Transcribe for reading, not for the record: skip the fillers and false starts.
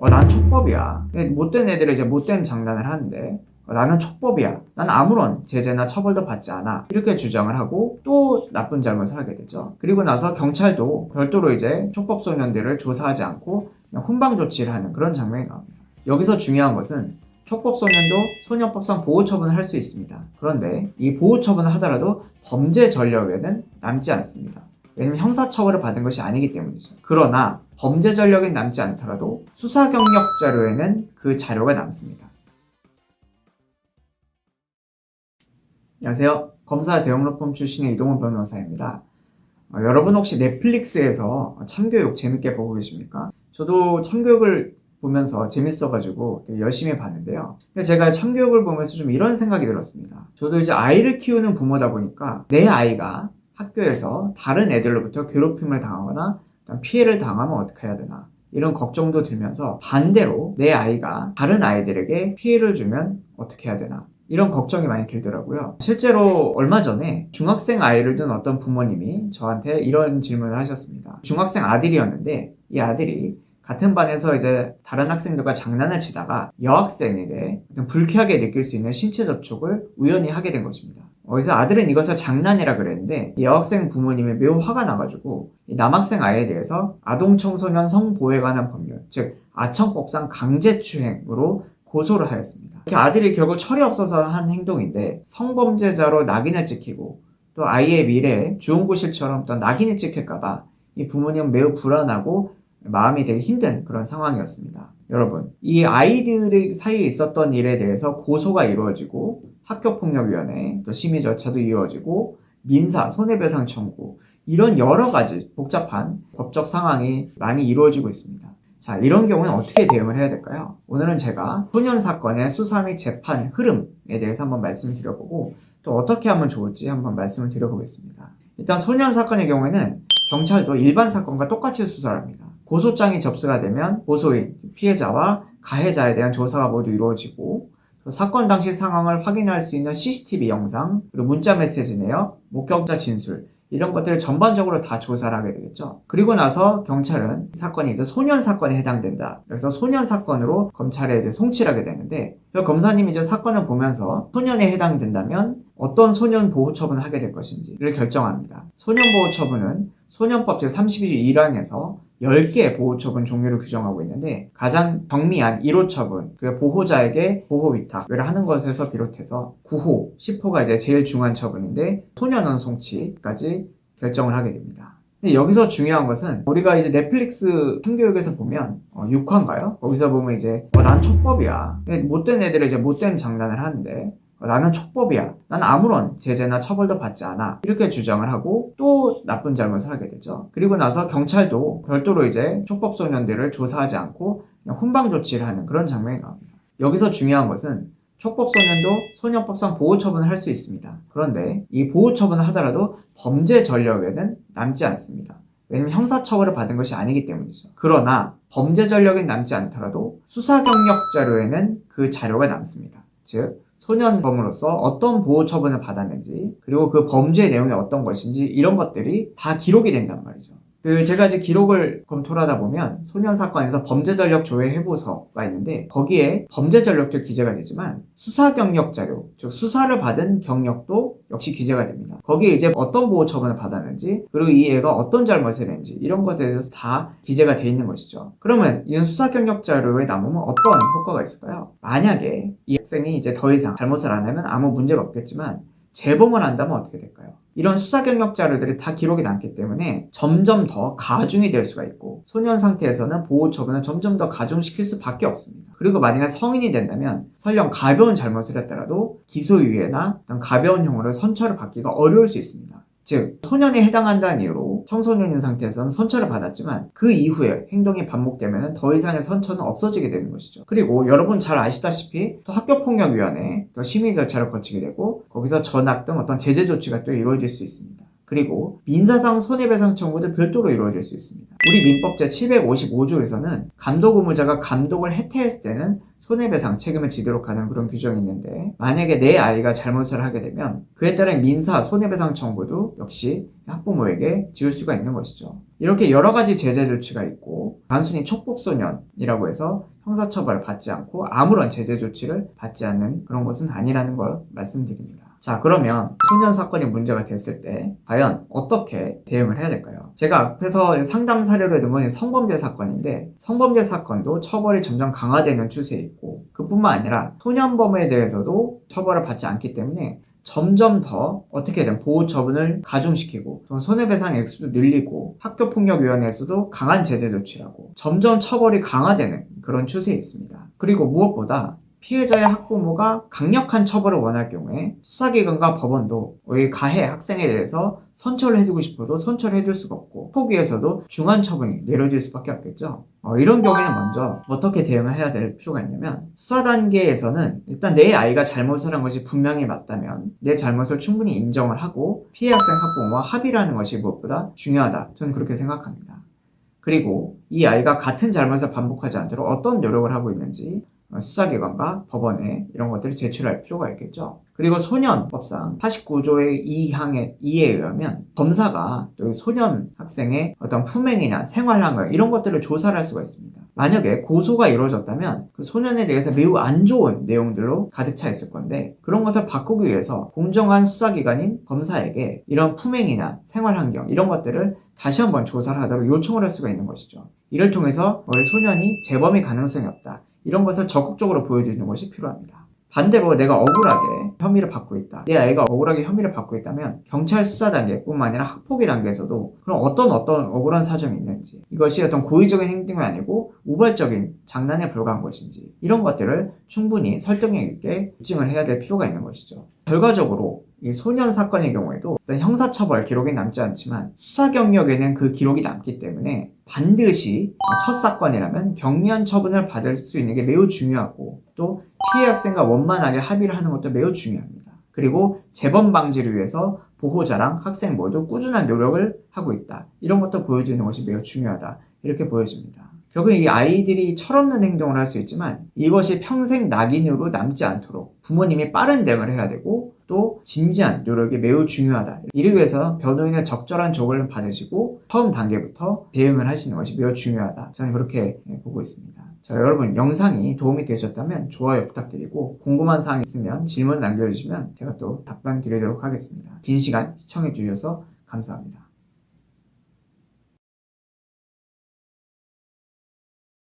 난 촉법이야. 못된 애들이 이제 못된 장난을 하는데 나는 촉법이야. 난 아무런 제재나 처벌도 받지 않아. 이렇게 주장을 하고 또 나쁜 잘못을 하게 되죠. 그리고 나서 경찰도 별도로 이제 촉법 소년들을 조사하지 않고 그냥 훈방 조치를 하는 그런 장면이 나옵니다. 여기서 중요한 것은 촉법 소년도 소년법상 보호 처분을 할 수 있습니다. 그런데 이 보호 처분을 하더라도 범죄 전력에는 남지 않습니다. 왜냐면 형사처벌을 받은 것이 아니기 때문이죠. 그러나 범죄 전력이 남지 않더라도 수사 경력 자료에는 그 자료가 남습니다. 안녕하세요. 검사 대형로펌 출신의 이동훈 변호사입니다. 여러분 혹시 넷플릭스에서 참교육 재밌게 보고 계십니까? 저도 참교육을 보면서 재밌어가지고 되게 열심히 봤는데요. 근데 제가 참교육을 보면서 좀 이런 생각이 들었습니다. 저도 이제 아이를 키우는 부모다 보니까 내 아이가 학교에서 다른 애들로부터 괴롭힘을 당하거나 피해를 당하면 어떻게 해야 되나 이런 걱정도 들면서 반대로 내 아이가 다른 아이들에게 피해를 주면 어떻게 해야 되나 이런 걱정이 많이 들더라고요. 실제로 얼마 전에 중학생 아이를 둔 어떤 부모님이 저한테 이런 질문을 하셨습니다. 중학생 아들이었는데 이 아들이 같은 반에서 이제 다른 학생들과 장난을 치다가 여학생에게 불쾌하게 느낄 수 있는 신체 접촉을 우연히 하게 된 것입니다. 그래서 아들은 이것을 장난이라 그랬는데 이 여학생 부모님이 매우 화가 나가지고 이 남학생 아이에 대해서 아동청소년 성보호에 관한 법률, 즉 아청법상 강제추행으로 고소를 하였습니다. 아들이 결국 철이 없어서 한 행동인데 성범죄자로 낙인을 찍히고 또 아이의 미래에 주홍구실처럼 또 낙인이 찍힐까봐 이 부모님은 매우 불안하고 마음이 되게 힘든 그런 상황이었습니다. 여러분, 이 아이들 사이에 있었던 일에 대해서 고소가 이루어지고 학교폭력위원회 또 심의 절차도 이루어지고 민사 손해배상 청구 이런 여러 가지 복잡한 법적 상황이 많이 이루어지고 있습니다. 자, 이런 경우는 어떻게 대응을 해야 될까요? 오늘은 제가 소년 사건의 수사 및 재판 흐름에 대해서 한번 말씀을 드려보고 또 어떻게 하면 좋을지 한번 말씀을 드려보겠습니다. 일단 소년 사건의 경우에는 경찰도 일반 사건과 똑같이 수사를 합니다. 고소장이 접수가 되면 고소인, 피해자와 가해자에 대한 조사가 모두 이루어지고 사건 당시 상황을 확인할 수 있는 CCTV 영상, 그리고 문자 메시지 내역, 목격자 진술 이런 것들을 전반적으로 다 조사를 하게 되겠죠. 그리고 나서 경찰은 사건이 이제 소년 사건에 해당된다. 그래서 소년 사건으로 검찰에 이제 송치를 하게 되는데, 검사님이 이제 사건을 보면서 소년에 해당된다면 어떤 소년 보호 처분을 하게 될 것인지를 결정합니다. 소년 보호 처분은 소년법 제32조에서 10개의 보호처분 종류를 규정하고 있는데 가장 경미한 1호 처분, 그 보호자에게 보호 위탁을 하는 것에서 비롯해서 9호, 10호가 이제 제일 중요한 처분인데 소년원 송치까지 결정을 하게 됩니다. 근데 여기서 중요한 것은 우리가 이제 넷플릭스 참교육에서 보면 6화인가요? 거기서 보면 이제 난 촉법이야. 못된 애들이 이제 못된 장난을 하는데 나는 촉법이야. 난 아무런 제재나 처벌도 받지 않아. 이렇게 주장을 하고 또 나쁜 잘못을 하게 되죠. 그리고 나서 경찰도 별도로 이제 촉법 소년들을 조사하지 않고 그냥 훈방 조치를 하는 그런 장면이 나옵니다. 여기서 중요한 것은 촉법 소년도 소년법상 보호 처분을 할 수 있습니다. 그런데 이 보호 처분을 하더라도 범죄 전력에는 남지 않습니다. 왜냐면 형사처벌을 받은 것이 아니기 때문이죠. 그러나 범죄 전력이 남지 않더라도 수사 경력 자료에는 그 자료가 남습니다. 즉 소년범으로서 어떤 보호 처분을 받았는지 그리고 그 범죄 내용이 어떤 것인지 이런 것들이 다 기록이 된단 말이죠. 제가 이제 기록을 검토를 하다 보면 소년 사건에서 범죄 전력 조회 해보서가 있는데 거기에 범죄 전력도 기재가 되지만 수사 경력 자료, 즉 수사를 받은 경력도 역시 기재가 됩니다. 거기에 이제 어떤 보호 처분을 받았는지 그리고 이 애가 어떤 잘못을 했는지 이런 것에 대해서 다 기재가 돼 있는 것이죠. 그러면 이런 수사 경력 자료에 남으면 어떤 효과가 있을까요? 만약에 이 학생이 이제 더 이상 잘못을 안 하면 아무 문제가 없겠지만 재범을 한다면 어떻게 될까요? 이런 수사 경력 자료들이 다 기록이 남기 때문에 점점 더 가중이 될 수가 있고 소년 상태에서는 보호 처분을 점점 더 가중시킬 수밖에 없습니다. 그리고 만약에 성인이 된다면 설령 가벼운 잘못을 했더라도 기소유예나 가벼운 형으로 선처를 받기가 어려울 수 있습니다. 즉 소년에 해당한다는 이유로 청소년인 상태에서는 선처를 받았지만 그 이후에 행동이 반복되면 더 이상의 선처는 없어지게 되는 것이죠. 그리고 여러분 잘 아시다시피 또 학교폭력위원회 또 심의 절차를 거치게 되고 거기서 전학 등 어떤 제재 조치가 또 이루어질 수 있습니다. 그리고 민사상 손해배상 청구도 별도로 이루어질 수 있습니다. 우리 민법 제755조에서는 감독 의무자가 감독을 해태했을 때는 손해배상 책임을 지도록 하는 그런 규정이 있는데, 만약에 내 아이가 잘못을 하게 되면 그에 따른 민사 손해배상 청구도 역시 학부모에게 지을 수가 있는 것이죠. 이렇게 여러 가지 제재 조치가 있고, 단순히 촉법소년이라고 해서 형사처벌을 받지 않고 아무런 제재 조치를 받지 않는 그런 것은 아니라는 걸 말씀드립니다. 자, 그러면 소년 사건이 문제가 됐을 때 과연 어떻게 대응을 해야 될까요? 제가 앞에서 상담 사례로 든 건 성범죄 사건인데, 성범죄 사건도 처벌이 점점 강화되는 추세에 있고, 그뿐만 아니라 소년범에 대해서도 처벌을 받지 않기 때문에 점점 더 어떻게든 보호 처분을 가중시키고, 또 손해배상 액수도 늘리고, 학교폭력위원회에서도 강한 제재 조치라고 점점 처벌이 강화되는 그런 추세에 있습니다. 그리고 무엇보다 피해자의 학부모가 강력한 처벌을 원할 경우에 수사기관과 법원도 이 가해 학생에 대해서 선처를 해주고 싶어도 선처를 해줄 수가 없고, 학폭위에서도 중한 처분이 내려질 수밖에 없겠죠. 이런 경우에는 먼저 어떻게 대응을 해야 될 필요가 있냐면, 수사 단계에서는 일단 내 아이가 잘못을 한 것이 분명히 맞다면 내 잘못을 충분히 인정을 하고 피해 학생 학부모와 합의를 하는 것이 무엇보다 중요하다, 저는 그렇게 생각합니다. 그리고 이 아이가 같은 잘못을 반복하지 않도록 어떤 노력을 하고 있는지 수사기관과 법원에 이런 것들을 제출할 필요가 있겠죠. 그리고 소년법상 49조의 2항의 2에 의하면 검사가 또 소년 학생의 어떤 품행이나 생활환경 이런 것들을 조사를 할 수가 있습니다. 만약에 고소가 이루어졌다면 그 소년에 대해서 매우 안 좋은 내용들로 가득 차 있을 건데, 그런 것을 바꾸기 위해서 공정한 수사기관인 검사에게 이런 품행이나 생활환경 이런 것들을 다시 한번 조사를 하도록 요청을 할 수가 있는 것이죠. 이를 통해서 우리 소년이 재범의 가능성이 없다, 이런 것을 적극적으로 보여주는 것이 필요합니다. 반대로 내가 억울하게 혐의를 받고 있다, 내 아이가 억울하게 혐의를 받고 있다면 경찰 수사 단계뿐만 아니라 학폭위 단계에서도 그럼 어떤 억울한 사정이 있는지, 이것이 어떤 고의적인 행동이 아니고 우발적인 장난에 불과한 것인지, 이런 것들을 충분히 설득력 있게 입증을 해야 될 필요가 있는 것이죠. 결과적으로 이 소년 사건의 경우에도 어떤 형사처벌 기록이 남지 않지만 수사 경력에는 그 기록이 남기 때문에 반드시 첫 사건이라면 경미한 처분을 받을 수 있는 게 매우 중요하고, 또 피해 학생과 원만하게 합의를 하는 것도 매우 중요합니다. 그리고 재범 방지를 위해서 보호자랑 학생 모두 꾸준한 노력을 하고 있다, 이런 것도 보여주는 것이 매우 중요하다, 이렇게 보여집니다. 결국 이 아이들이 철없는 행동을 할 수 있지만 이것이 평생 낙인으로 남지 않도록 부모님이 빠른 대응을 해야 되고, 또 진지한 노력이 매우 중요하다. 이를 위해서 변호인의 적절한 조언을 받으시고 처음 단계부터 대응을 하시는 것이 매우 중요하다, 저는 그렇게 보고 있습니다. 자, 여러분 영상이 도움이 되셨다면 좋아요 부탁드리고, 궁금한 사항이 있으면 질문 남겨주시면 제가 또 답변 드리도록 하겠습니다. 긴 시간 시청해 주셔서 감사합니다.